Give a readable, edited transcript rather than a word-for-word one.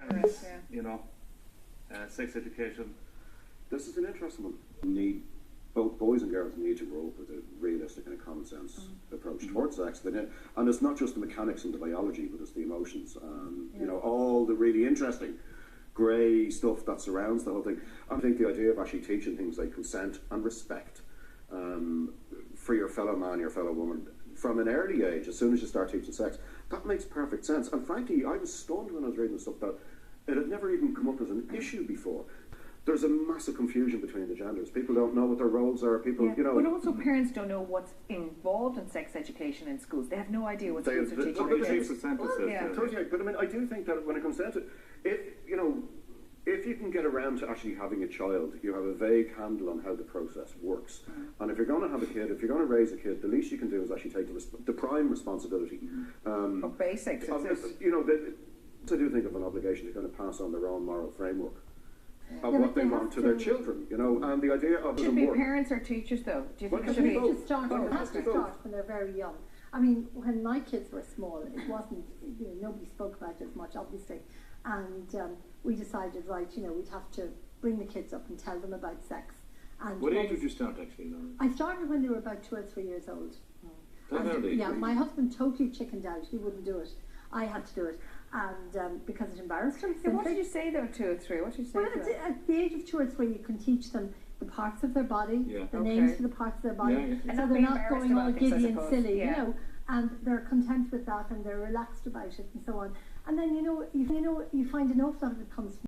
Correct, sex education. This is an interesting one. Both boys and girls need to grow up with a realistic and a common sense approach towards sex. And it's not just the mechanics and the biology, but it's the emotions and all the really interesting grey stuff that surrounds the whole thing. I think the idea of actually teaching things like consent and respect for your fellow man, your fellow woman, from an early age, as soon as you start teaching sex, that makes perfect sense. And frankly, I was stunned when I was reading the stuff that it had never even come up as an issue before. There's a massive confusion between the genders. People don't know what their roles are. But also parents don't know what's involved in sex education in schools. They have no idea what schools are teaching. Totally. But I mean, I do think that when it comes down to it, if you can get around to actually having a child, you have a vague handle on how the process works. And if you're going to have a kid, if you're going to raise a kid, the least you can do is actually take the prime responsibility. Of basics. I do think of an obligation to kind of pass on their own moral framework of what they want to their children, and the idea of should be parents or teachers, though. Do you think it should be? It has to start when they're very young. I mean, when my kids were small, it wasn't, nobody spoke about it as much, obviously, and we decided, right, we'd have to bring the kids up and tell them about sex. And what age would you start, actually, Lauren? I started when they were about 2 or 3 years old. Yeah, my husband totally chickened out. He wouldn't do it. I had to do it, and because it embarrassed him. So what did you say, though, 2 or 3? What did you say? Well, at the age of 2 or 3, you can teach them the parts of their body, the names of the parts of their body, so they're not going all giddy and silly, and they're content with that, and they're relaxed about it, and so on. And then you find an awful lot of it comes from